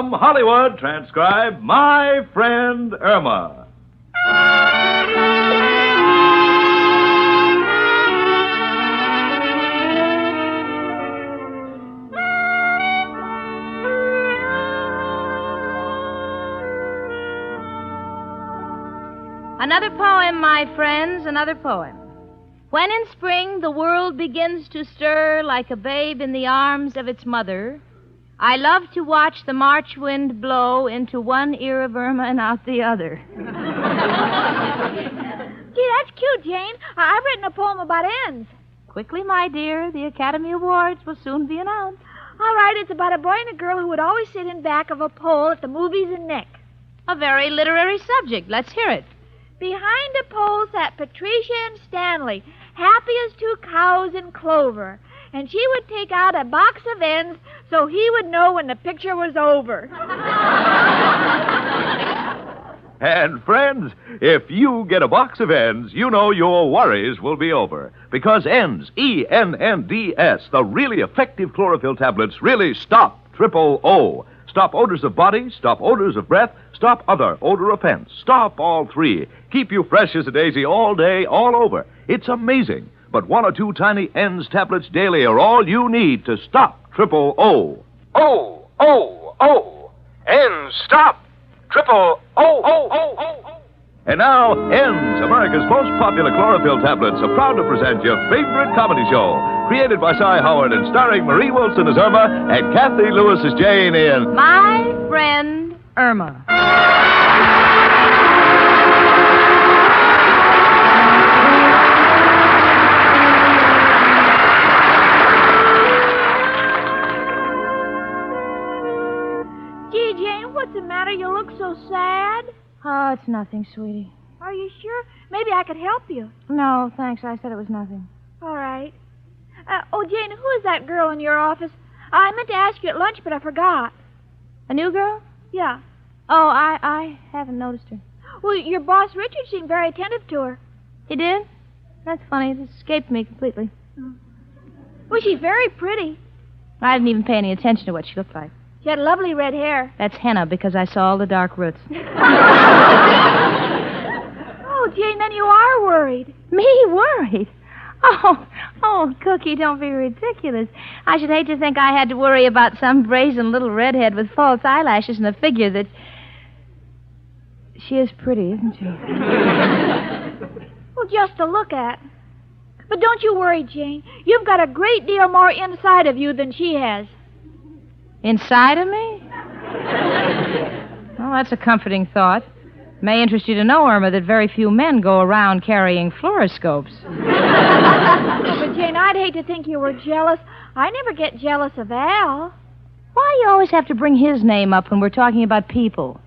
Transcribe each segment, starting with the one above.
From Hollywood, transcribed My Friend Irma. Another poem, my friends, another poem. When in spring the world begins to stir like a babe in the arms of its mother, I love to watch the March wind blow into one ear of Irma and out the other. Gee, that's cute, Jane. I've written a poem about ends. Quickly, my dear, the Academy Awards will soon be announced. All right, it's about a boy and a girl who would always sit in back of a pole at the movies in Nick. A very literary subject. Let's hear it. Behind a pole sat Patricia and Stanley, happy as two cows in clover. And she would take out a box of ends so he would know when the picture was over. And, friends, if you get a box of ends, you know your worries will be over. Because ends, E-N-N-D-S, the really effective chlorophyll tablets, really stop triple O. Stop odors of body, stop odors of breath, stop other odor offense. Stop all three. Keep you fresh as a daisy all day, all over. It's amazing. But one or two tiny ends tablets daily are all you need to stop triple O. O, O, O. Ends stop triple O, O, O, O. And now, Ends, America's most popular chlorophyll tablets, are proud to present your favorite comedy show. Created by Cy Howard and starring Marie Wilson as Irma and Kathy Lewis as Jane in My Friend Irma. Gee, Jane, what's the matter? You look so sad. Oh, it's nothing, sweetie. Are you sure? Maybe I could help you. No, thanks. I said it was nothing. All right. Jane, who is that girl in your office? I meant to ask you at lunch, but I forgot. A new girl? Yeah. Oh, I haven't noticed her. Well, your boss, Richard, seemed very attentive to her. He did? That's funny. It escaped me completely. Well, she's very pretty. I didn't even pay any attention to what she looked like. She had lovely red hair. That's henna because I saw all the dark roots. Oh, Jane, then you are worried. Me worried? Oh, Cookie, don't be ridiculous. I should hate to think I had to worry about some brazen little redhead with false eyelashes and a figure that... She is pretty, isn't she? Well, just to look at. But don't you worry, Jane. You've got a great deal more inside of you than she has. Inside of me? Well, that's a comforting thought. It may interest you to know, Irma, that very few men go around carrying fluoroscopes. But, Jane, I'd hate to think you were jealous. I never get jealous of Al. Why you always have to bring his name up when we're talking about people?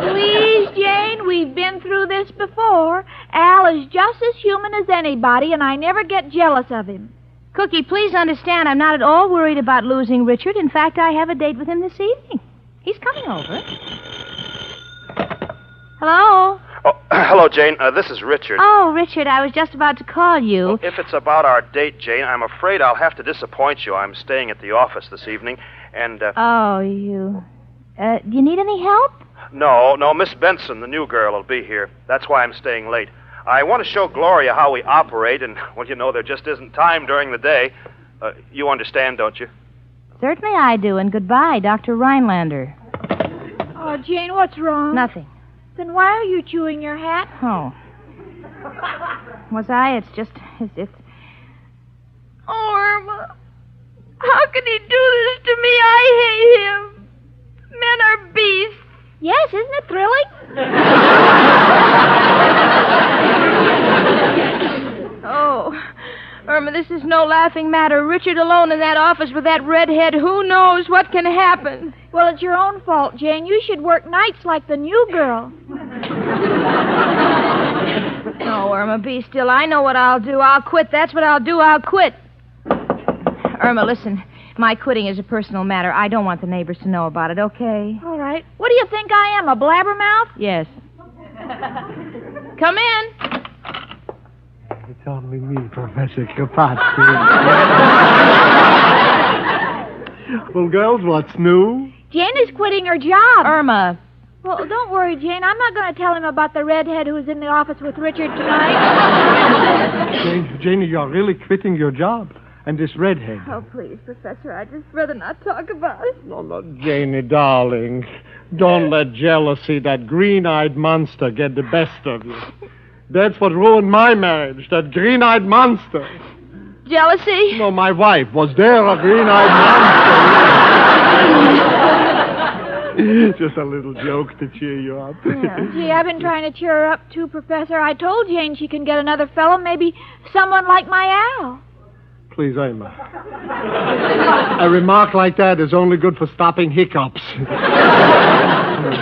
Please, Jane, we've been through this before. Al is just as human as anybody, and I never get jealous of him. Cookie, please understand, I'm not at all worried about losing Richard. In fact, I have a date with him this evening. He's coming over. Hello? Oh, hello, Jane. This is Richard. Oh, Richard, I was just about to call you. Well, if it's about our date, Jane, I'm afraid I'll have to disappoint you. I'm staying at the office this evening, and... Oh, you... do you need any help? No, Miss Benson, the new girl, will be here. That's why I'm staying late. I want to show Gloria how we operate, and, well, you know, there just isn't time during the day. You understand, don't you? Certainly I do, and goodbye, Dr. Rhinelander. Oh, Jane, what's wrong? Nothing. Then why are you chewing your hat? Oh. Was I? It's just... It's... Oh, Irma. How can he do this to me? I hate him. Men are beasts. Yes, isn't it thrilling? Oh, Irma, this is no laughing matter. Richard alone in that office with that redhead, who knows what can happen? Well, it's your own fault, Jane. You should work nights like the new girl. No, Irma, be still. I know what I'll do. I'll quit. That's what I'll do. I'll quit. Irma, listen. My quitting is a personal matter. I don't want the neighbors to know about it, okay? All right. What do you think I am, a blabbermouth? Yes. Come in. It's only me, Professor Kropotkin. Well, girls, what's new? Jane is quitting her job. Irma. Well, don't worry, Jane. I'm not going to tell him about the redhead who was in the office with Richard tonight. Janie, you're really quitting your job. And this redhead. Oh, please, Professor, I'd just rather not talk about it. No, Janie, darling. Don't let jealousy, that green-eyed monster, get the best of you. That's what ruined my marriage, that green-eyed monster. Jealousy? No, my wife. Was there a green-eyed monster? Just a little joke to cheer you up. Yeah. Gee, I've been trying to cheer her up, too, Professor. I told Jane she can get another fellow, maybe someone like my Al. Please, Irma. A remark like that is only good for stopping hiccups.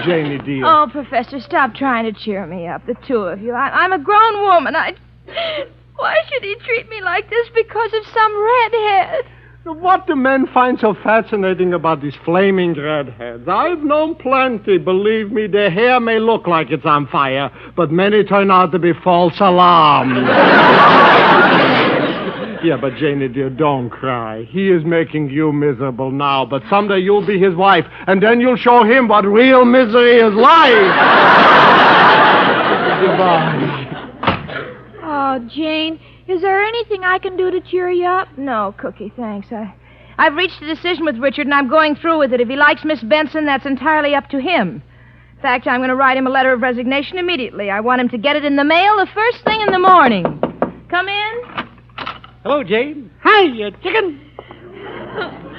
Janie, dear. Oh, Professor, stop trying to cheer me up, the two of you. I'm a grown woman. Why should he treat me like this because of some redhead? What do men find so fascinating about these flaming redheads? I've known plenty. Believe me, their hair may look like it's on fire, but many turn out to be false alarms. Yeah, but Janie, dear, don't cry. He is making you miserable now, but someday you'll be his wife, and then you'll show him what real misery is like. Goodbye. Oh, Jane, is there anything I can do to cheer you up? No, Cookie, thanks. I've reached a decision with Richard, and I'm going through with it. If he likes Miss Benson, that's entirely up to him. In fact, I'm going to write him a letter of resignation immediately. I want him to get it in the mail the first thing in the morning. Come in. Hello, Jane. Hi, chicken.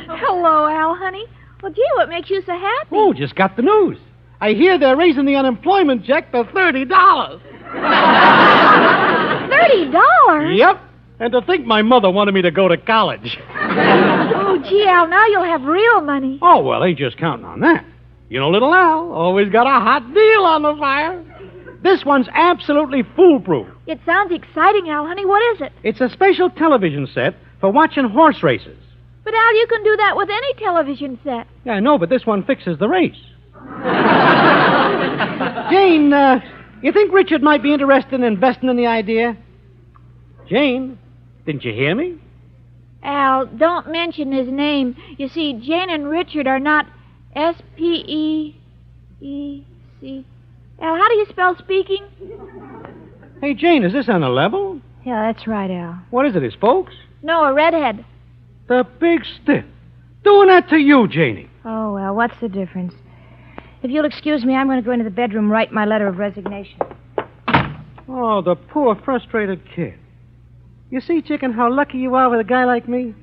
Hello, Al, honey. Well, gee, what makes you so happy? Oh, just got the news. I hear they're raising the unemployment check to $30. $30? Yep. And to think my mother wanted me to go to college. Oh, gee, Al, now you'll have real money. Oh, well, ain't just counting on that. You know, little Al always got a hot deal on the fire. This one's absolutely foolproof. It sounds exciting, Al, honey. What is it? It's a special television set for watching horse races. But, Al, you can do that with any television set. Yeah, I know, but this one fixes the race. Jane, you think Richard might be interested in investing in the idea? Jane, didn't you hear me? Al, don't mention his name. You see, Jane and Richard are not S-P-E-E-C. Al, how do you spell speaking? Hey, Jane, is this on a level? Yeah, that's right, Al. What is it, his folks? No, a redhead. The big stiff. Doing that to you, Janie. Oh, well, what's the difference? If you'll excuse me, I'm going to go into the bedroom and write my letter of resignation. Oh, the poor, frustrated kid. You see, chicken, how lucky you are with a guy like me?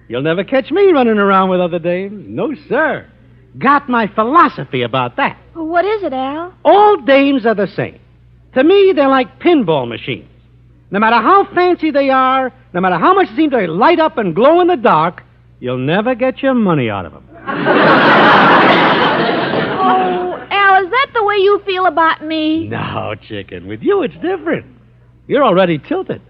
You'll never catch me running around with other dames. No, sir. Got my philosophy about that. Well, what is it, Al? All dames are the same. To me, they're like pinball machines. No matter how fancy they are, no matter how much they seem to light up and glow in the dark, you'll never get your money out of them. Oh, Al, is that the way you feel about me? No, chicken. With you, it's different. You're already tilted.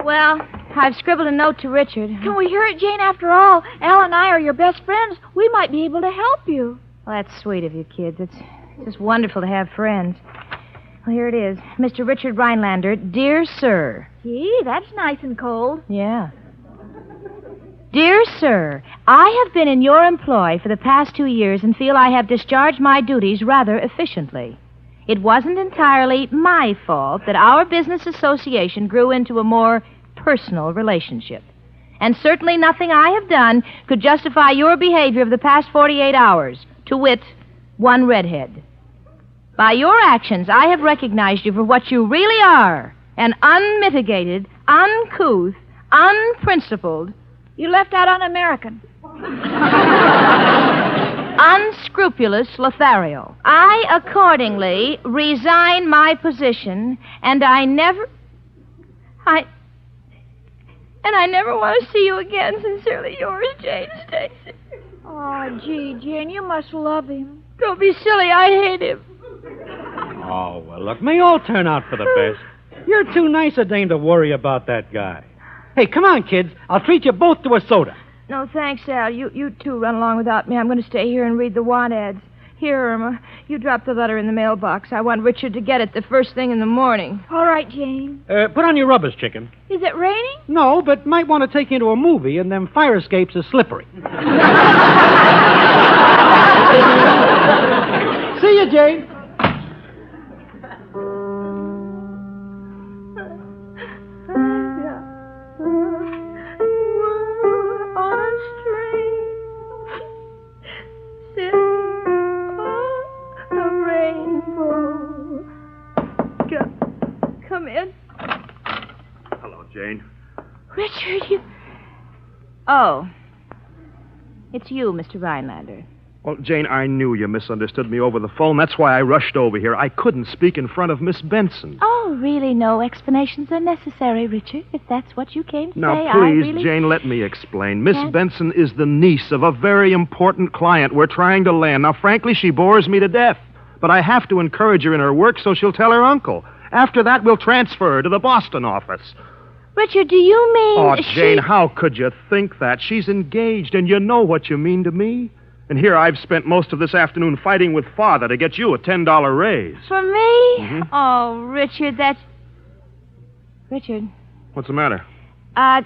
Well, I've scribbled a note to Richard. Can we hear it, Jane? After all, Al and I are your best friends. We might be able to help you. Well, that's sweet of you, kids. It's just wonderful to have friends. Well, here it is. Mr. Richard Rhinelander, dear sir. Gee, that's nice and cold. Yeah. Dear sir, I have been in your employ for the past 2 years and feel I have discharged my duties rather efficiently. It wasn't entirely my fault that our business association grew into a more personal relationship. And certainly nothing I have done could justify your behavior of the past 48 hours, to wit, one redhead. By your actions, I have recognized you for what you really are, an unmitigated, uncouth, unprincipled... You left out un-American. Unscrupulous Lothario. I accordingly resign my position, and I never want to see you again. Sincerely yours, Jane Stacy. Oh, gee, Jane, you must love him. Don't be silly. I hate him. Oh, well, look, may all turn out for the best. You're too nice a dame to worry about that guy. Hey, come on, kids. I'll treat you both to a soda. No, thanks, Al. You two run along without me. I'm going to stay here and read the want ads. Here, Irma, you drop the letter in the mailbox. I want Richard to get it the first thing in the morning. All right, Jane. Put on your rubbers, chicken. Is it raining? No, but might want to take you to a movie, and them fire escapes are slippery. See you, Jane. Come in. Hello, Jane. Richard, you... Oh. It's you, Mr. Rhinelander. Well, Jane, I knew you misunderstood me over the phone. That's why I rushed over here. I couldn't speak in front of Miss Benson. Oh, really? No explanations are necessary, Richard, if that's what you came to Now, say. please, Jane, let me explain. Miss Benson is the niece of a very important client we're trying to land. Now, frankly, she bores me to death. But I have to encourage her in her work so she'll tell her uncle. After that, we'll transfer her to the Boston office. Richard, do you mean... Oh, Jane, how could you think that? She's engaged, and you know what you mean to me. And here I've spent most of this afternoon fighting with Father to get you a $10 raise. For me? Mm-hmm. Oh, Richard, that's... Richard. What's the matter? You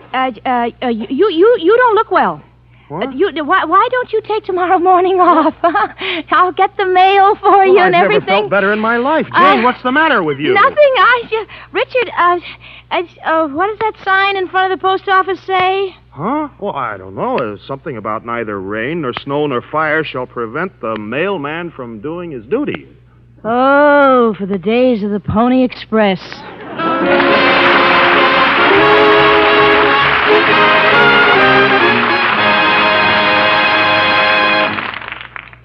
don't look well. What? Why don't you take tomorrow morning off? I'll get the mail for you and everything. I've never felt better in my life. Jane, what's the matter with you? Nothing. Richard, what does that sign in front of the post office say? Huh? Well, I don't know. It's something about neither rain nor snow nor fire shall prevent the mailman from doing his duty. Oh, for the days of the Pony Express.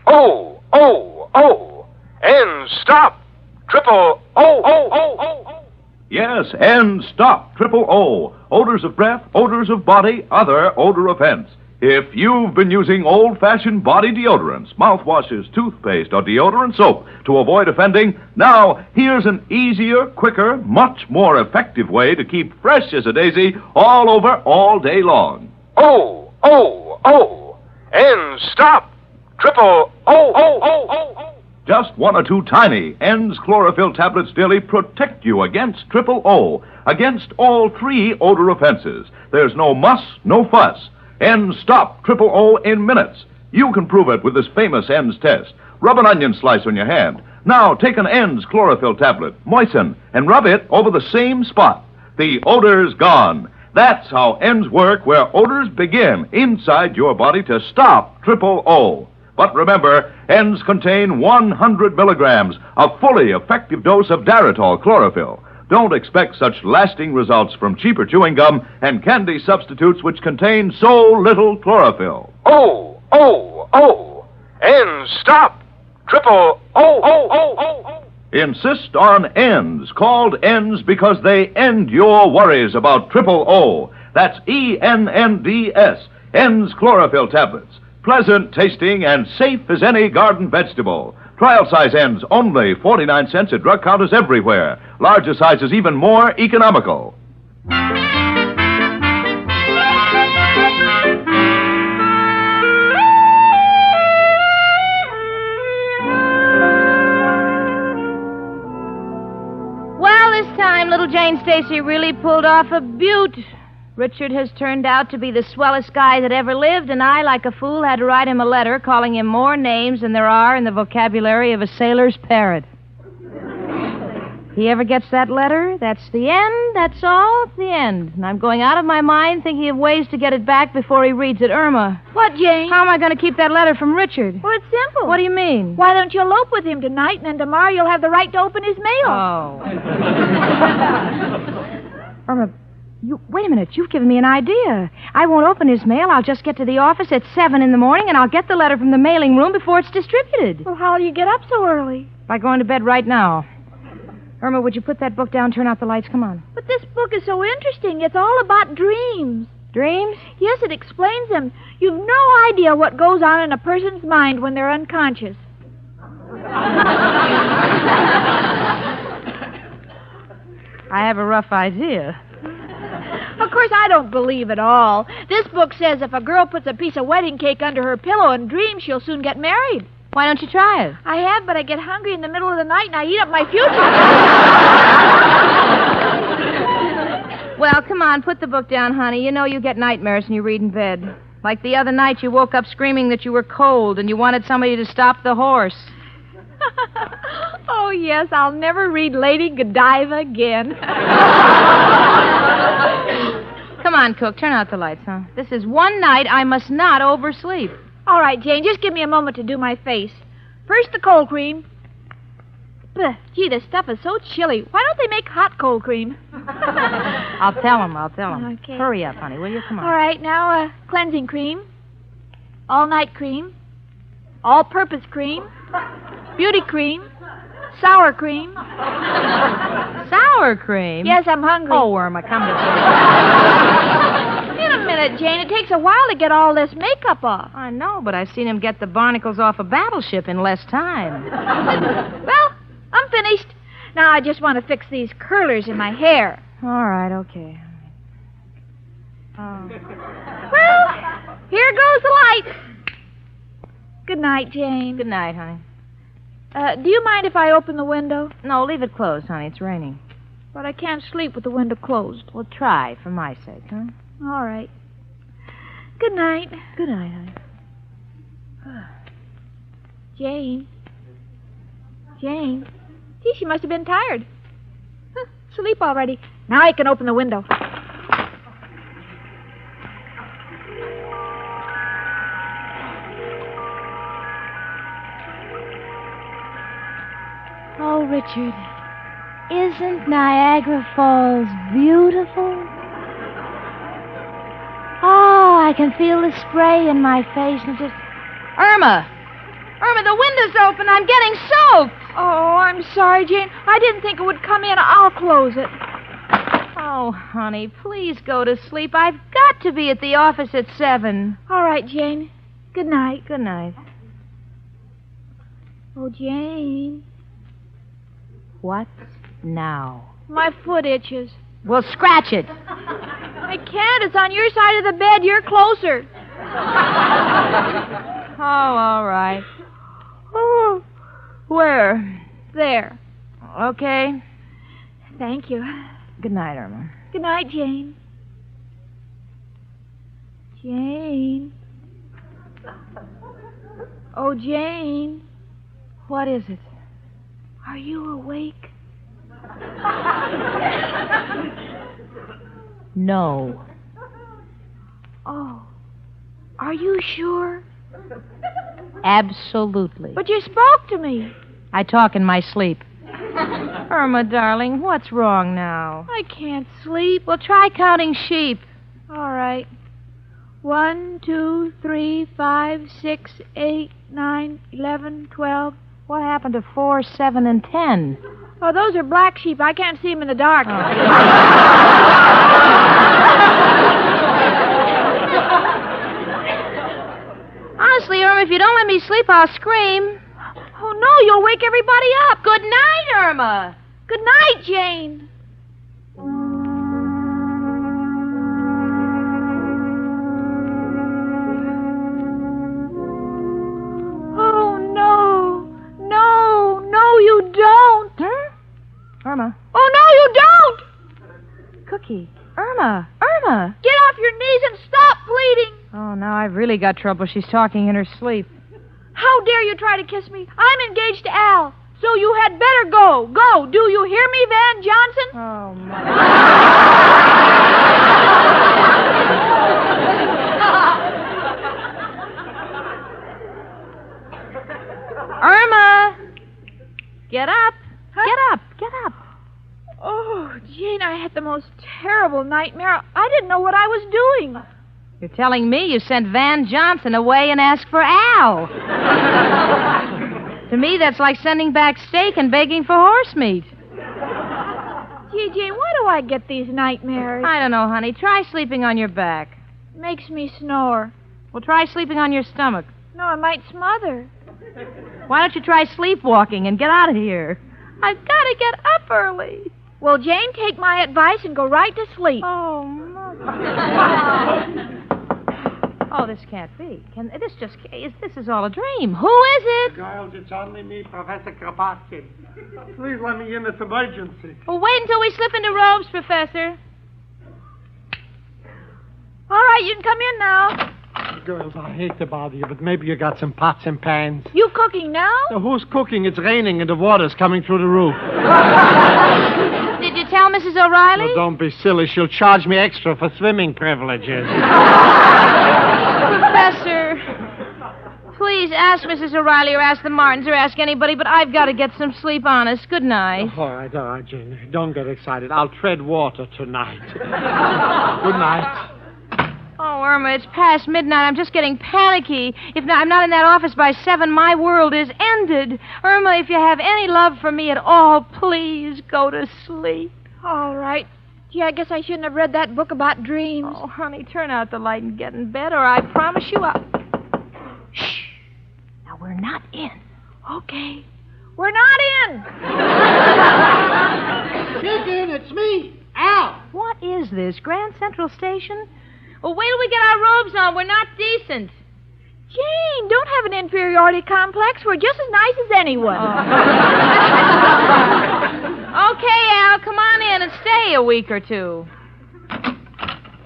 Oh, and stop. Triple O. Yes, and stop. Triple O. Odors of breath, odors of body, other odor offense. If you've been using old-fashioned body deodorants, mouthwashes, toothpaste, or deodorant soap to avoid offending, now here's an easier, quicker, much more effective way to keep fresh as a daisy all over all day long. Oh, and stop. Triple O. Just one or two tiny N's chlorophyll tablets daily protect you against triple O, against all three odor offenses. There's no muss, no fuss. N's stop triple O in minutes. You can prove it with this famous N's test. Rub an onion slice on your hand. Now take an N's chlorophyll tablet, moisten, and rub it over the same spot. The odor's gone. That's how N's work, where odors begin inside your body to stop triple O. But remember, N's contain 100 milligrams, a fully effective dose of Daritol chlorophyll. Don't expect such lasting results from cheaper chewing gum and candy substitutes which contain so little chlorophyll. Oh, N's stop. Triple O. Insist on N's, called N's because they end your worries about triple O. That's ENNDS, N's chlorophyll tablets. Pleasant tasting and safe as any garden vegetable. Trial size N's only 49 cents at drug counters everywhere. Larger sizes even more economical. Well, this time, little Jane Stacy really pulled off a beaut. Richard has turned out to be the swellest guy that ever lived, and I, like a fool, had to write him a letter calling him more names than there are in the vocabulary of a sailor's parrot. He ever gets that letter, that's the end, that's all, it's the end. And I'm going out of my mind thinking of ways to get it back before he reads it. Irma. What, Jane? How am I going to keep that letter from Richard? Well, it's simple. What do you mean? Why don't you elope with him tonight, and then tomorrow you'll have the right to open his mail? Oh. Irma, wait a minute. You've given me an idea. I won't open his mail. I'll just get to the office at 7 in the morning, and I'll get the letter from the mailing room before it's distributed. Well, how'll you get up so early? By going to bed right now. Irma, would you put that book down, turn out the lights? Come on. But this book is so interesting. It's all about dreams. Dreams? Yes, it explains them. You've no idea what goes on in a person's mind when they're unconscious. I have a rough idea. Of course, I don't believe it all. This book says if a girl puts a piece of wedding cake under her pillow and dreams, she'll soon get married. Why don't you try it? I have, but I get hungry in the middle of the night and I eat up my future. Well, come on, put the book down, honey. You know you get nightmares when you read in bed. Like the other night, you woke up screaming that you were cold and you wanted somebody to stop the horse. Oh, yes, I'll never read Lady Godiva again. Come on, Cook, turn out the lights, huh? This is one night I must not oversleep. All right, Jane, just give me a moment to do my face. First, the cold cream. Gee, this stuff is so chilly. Why don't they make hot cold cream? I'll tell him. Okay. Hurry up, honey, will you? Come on. All right, now, cleansing cream. All-night cream. All-purpose cream. Beauty cream. Sour cream. Sour cream? Yes, I'm hungry. Oh, Irma, come to Wait a minute, Jane. It takes a while to get all this makeup off. I know, but I've seen him get the barnacles off a battleship in less time. Well, I'm finished. Now I just want to fix these curlers in my hair. All right, okay. Well, here goes the light. Good night, Jane. Good night, honey. Do you mind if I open the window? No, leave it closed, honey. It's raining. But I can't sleep with the window closed. Well, try, for my sake, huh? All right. Good night. Good night, honey. Jane. Jane. Gee, she must have been tired. Sleep already. Now I can open the window. Oh, Richard, isn't Niagara Falls beautiful? Oh, I can feel the spray in my face and just... Irma, the window's open. I'm getting soaked. Oh, I'm sorry, Jane. I didn't think it would come in. I'll close it. Oh, honey, please go to sleep. I've got to be at the office at 7. All right, Jane. Good night. Good night. Oh, Jane. What now? My foot itches. Well, scratch it. I can't. It's on your side of the bed. You're closer. Oh, all right. Oh, where? There. Okay. Thank you. Good night, Irma. Good night, Jane. Jane. Oh, Jane. What is it? Are you awake? No. Oh. Are you sure? Absolutely. But you spoke to me. I talk in my sleep. Irma, darling, what's wrong now? I can't sleep. Well, try counting sheep. All right. 1, 2, 3, 5, 6, 8, 9, 11, 12. What happened to 4, 7, and 10? Oh, those are black sheep. I can't see them in the dark. Oh. Honestly, Irma, if you don't let me sleep, I'll scream. Oh, no, you'll wake everybody up. Good night, Irma. Good night, Jane. Oh, no. No, no, you don't. Huh? Irma. Oh, no, you don't. Cookie. Irma. Get off your knees and stop pleading. Oh, now I've really got trouble. She's talking in her sleep. How dare you try to kiss me? I'm engaged to Al. So you had better go. Go. Do you hear me, Van Johnson? Oh, my. Irma! Get up. Huh? Get up. Oh, Jane, I had the most terrible nightmare. I didn't know what I was doing. You're telling me you sent Van Johnson away and asked for Al. To me, that's like sending back steak and begging for horse meat. Gee, Jane, why do I get these nightmares? I don't know, honey. Try sleeping on your back. Makes me snore. Well, try sleeping on your stomach. No, I might smother. Why don't you try sleepwalking and get out of here? I've got to get up early. Well, Jane, take my advice and go right to sleep. Oh, Mother. Oh, this can't be. This is all a dream. Who is it? Girls, it's only me, Professor Kropotkin. Please let me in. It's emergency. Well, wait until we slip into robes, Professor. All right, you can come in now. Girls, I hate to bother you, but maybe you got some pots and pans. You cooking now? So who's cooking? It's raining and the water's coming through the roof. Did you tell Mrs. O'Reilly? No, don't be silly. She'll charge me extra for swimming privileges. Professor, please ask Mrs. O'Reilly or ask the Martins or ask anybody, but I've got to get some sleep, honest. Good night. All right, Jane. Don't get excited. I'll tread water tonight. Good night. Oh, Irma, it's past midnight. I'm just getting panicky. If I'm not in that office by 7, my world is ended. Irma, if you have any love for me at all, please go to sleep. All right. Gee, I guess I shouldn't have read that book about dreams. Oh, honey, turn out the light and get in bed, or I promise you I'll... Shh. Now, we're not in. Okay. We're not in. Chicken, it's me, Al. What is this, Grand Central Station? Well, wait till we get our robes on. We're not decent. Jane, don't have an inferiority complex. We're just as nice as anyone. Okay, Al, come on in and stay a week or two.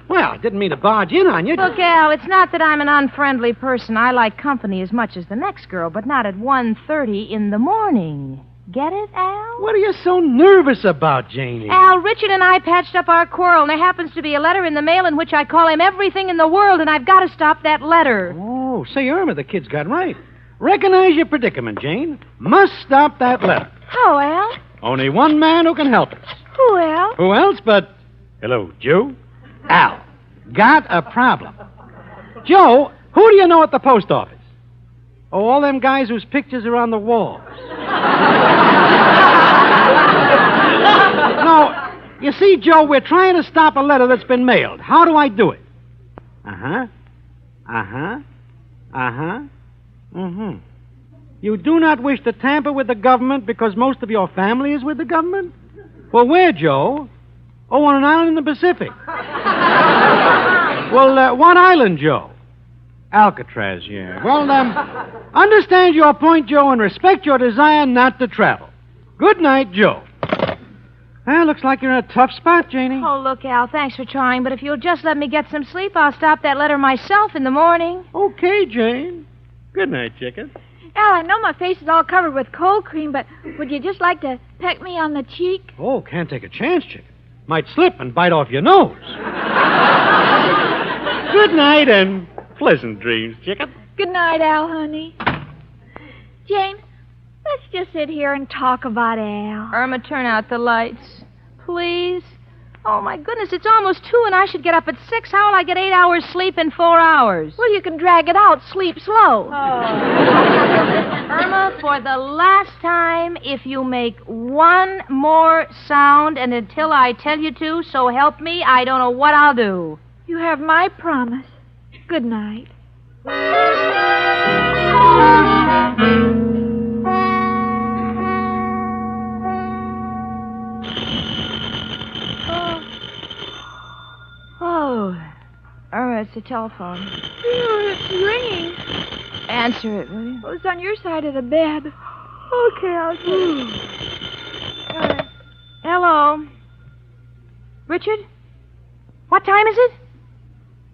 Well, I didn't mean to barge in on you. Look, Al, it's not that I'm an unfriendly person. I like company as much as the next girl, but not at 1:30 in the morning. Get it, Al? What are you so nervous about, Janie? Al, Richard and I patched up our quarrel, and there happens to be a letter in the mail in which I call him everything in the world, and I've got to stop that letter. Oh, say, Irma, the kid's got right. Recognize your predicament, Jane. Must stop that letter. How, Al? Only one man who can help us. Who, Al? Who else but... Hello, Joe? Al. Got a problem. Joe, who do you know at the post office? Oh, all them guys whose pictures are on the walls. No, you see, Joe, we're trying to stop a letter that's been mailed. How do I do it? You do not wish to tamper with the government because most of your family is with the government? Well, where, Joe? Oh, on an island in the Pacific. Well, what island, Joe? Alcatraz, yeah. Well, understand your point, Joe, and respect your desire not to travel. Good night, Joe. Well, looks like you're in a tough spot, Janie. Oh, look, Al, thanks for trying, but if you'll just let me get some sleep, I'll stop that letter myself in the morning. Okay, Jane. Good night, chicken. Al, I know my face is all covered with cold cream, but would you just like to peck me on the cheek? Oh, can't take a chance, chicken. Might slip and bite off your nose. Good night and pleasant dreams, chicken. Good night, Al, honey. Jane, let's just sit here and talk about Al. Irma, turn out the lights. Please? Oh, my goodness, it's almost 2 and I should get up at 6. How will I get 8 hours sleep in 4 hours? Well, you can drag it out. Sleep slow. Oh. Irma, for the last time, if you make one more sound, and until I tell you to, so help me, I don't know what I'll do. You have my promise. Good night. Oh, Irma, it's the telephone. It's ringing. Answer it, will you? Oh, it's on your side of the bed. Okay, I'll do it. Hello. Richard? What time is it?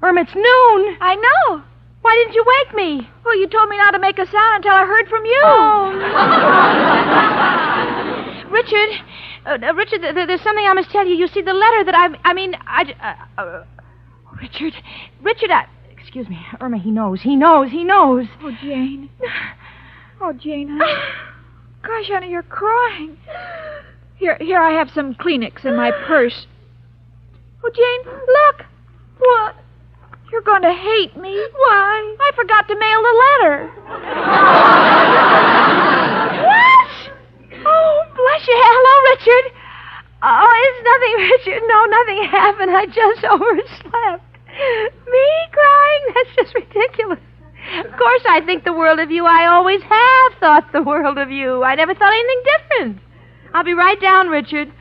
Irma, it's noon. I know. Why didn't you wake me? Well, you told me not to make a sound until I heard from you. Oh. Richard, there's something I must tell you. You see, the letter that Richard, excuse me, Irma, he knows. Oh, Jane. Oh, Jane, honey. Gosh, honey, you're crying. Here, I have some Kleenex in my purse. Oh, Jane, look. What? You're going to hate me. Why? I forgot to mail the letter. What? Oh, bless you. Hello, Richard. Oh, it's nothing, Richard. No, nothing happened. I just overslept. Me crying? That's just ridiculous. Of course I think the world of you. I always have thought the world of you. I never thought anything different. I'll be right down, Richard.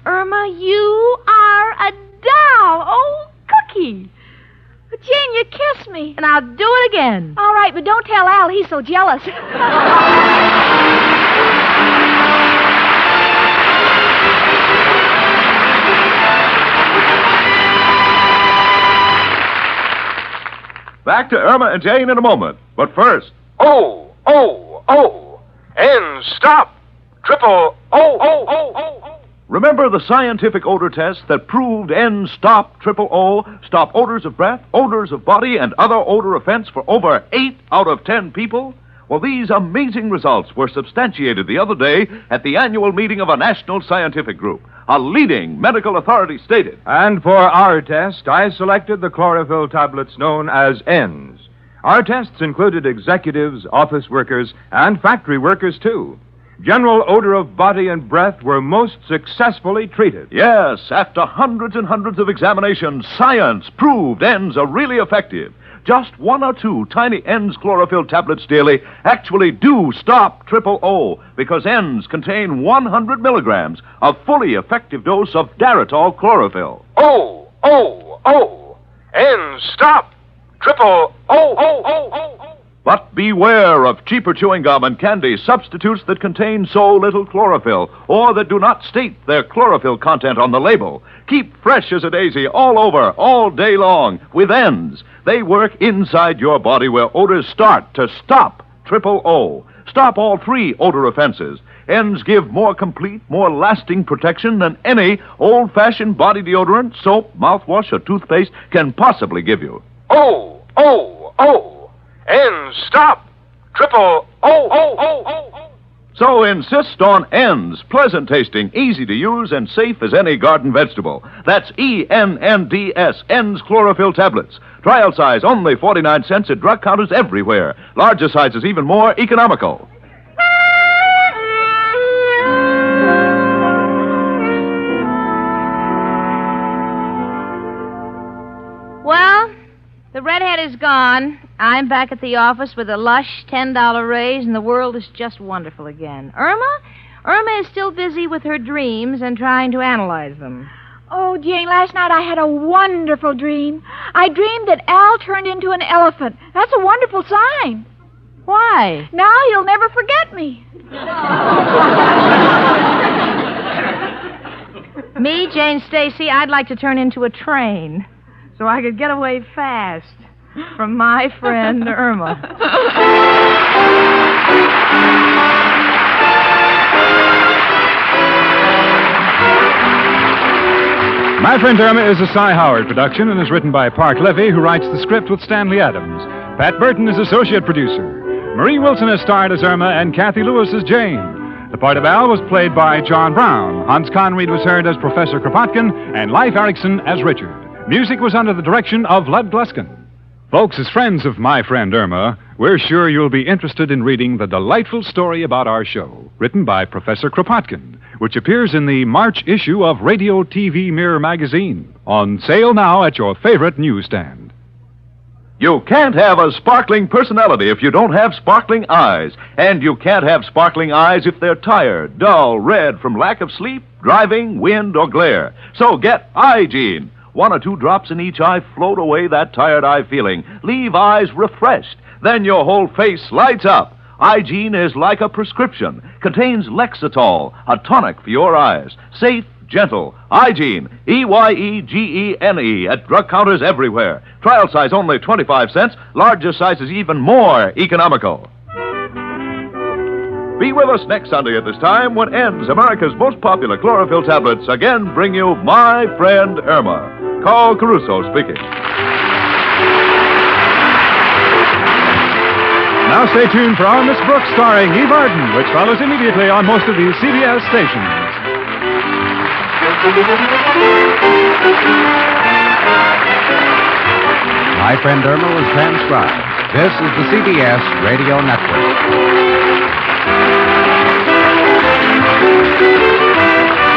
Irma, you are a doll. Oh, Cookie. Jane, you kissed me. And I'll do it again. All right, but don't tell Al. He's so jealous. Back to Irma and Jane in a moment. But first, O, O, O. N, stop. Triple O, O, O, O, O. remember the scientific odor test that proved N-Stop Triple O stop odors of breath, odors of body, and other odor offense for over 8 out of 10 people? Well, these amazing results were substantiated the other day at the annual meeting of a national scientific group. A leading medical authority stated. And for our test, I selected the chlorophyll tablets known as N's. Our tests included executives, office workers, and factory workers, too. General odor of body and breath were most successfully treated. Yes, after hundreds and hundreds of examinations, science proved N's are really effective. Just 1 or 2 tiny N's chlorophyll tablets daily actually do stop Triple O because N's contain 100 milligrams, a fully effective dose of Daritol chlorophyll. O, O, O. N, stop. Triple O, O, O, O, O. But beware of cheaper chewing gum and candy substitutes that contain so little chlorophyll or that do not state their chlorophyll content on the label. Keep fresh as a daisy all over, all day long with N's. They work inside your body where odors start to stop Triple O. Stop all 3 odor offenses. N's give more complete, more lasting protection than any old-fashioned body deodorant, soap, mouthwash, or toothpaste can possibly give you. O, O, O. N, stop. Triple O, O, O, O, O. So insist on N's, pleasant tasting, easy to use, and safe as any garden vegetable. That's ENNDS, N's chlorophyll tablets. Trial size only 49 cents at drug counters everywhere. Larger sizes even more economical. Well, the redhead is gone. I'm back at the office with a lush $10 raise, and the world is just wonderful again. Irma is still busy with her dreams and trying to analyze them. Oh, Jane, last night I had a wonderful dream. I dreamed that Al turned into an elephant. That's a wonderful sign. Why? Now he'll never forget me. Me, Jane Stacy, I'd like to turn into a train so I could get away fast from my friend Irma. My Friend Irma is a Cy Howard production and is written by Park Levy, who writes the script with Stanley Adams. Pat Burton is associate producer. Marie Wilson has starred as Irma and Kathy Lewis as Jane. The part of Al was played by John Brown. Hans Conried was heard as Professor Kropotkin, and Leif Erikson as Richard. Music was under the direction of Lud Gluskin. Folks, as friends of My Friend Irma, we're sure you'll be interested in reading the delightful story about our show, written by Professor Kropotkin, which appears in the March issue of Radio TV Mirror magazine, on sale now at your favorite newsstand. You can't have a sparkling personality if you don't have sparkling eyes. And you can't have sparkling eyes if they're tired, dull, red from lack of sleep, driving, wind, or glare. So get Eye-Gene. 1 or 2 drops in each eye float away that tired eye feeling. Leave eyes refreshed. Then your whole face lights up. Eye-Gene is like a prescription. Contains Lexitol, a tonic for your eyes. Safe, gentle. Eye-Gene, EYEGENE, at drug counters everywhere. Trial size only 25 cents. Larger sizes even more economical. Be with us next Sunday at this time when N's, America's most popular chlorophyll tablets, again bring you My Friend Irma. Carl Caruso speaking. Now stay tuned for Our Miss Brooks starring Eve Arden, which follows immediately on most of these CBS stations. My Friend Irma was transcribed. This is the CBS Radio Network.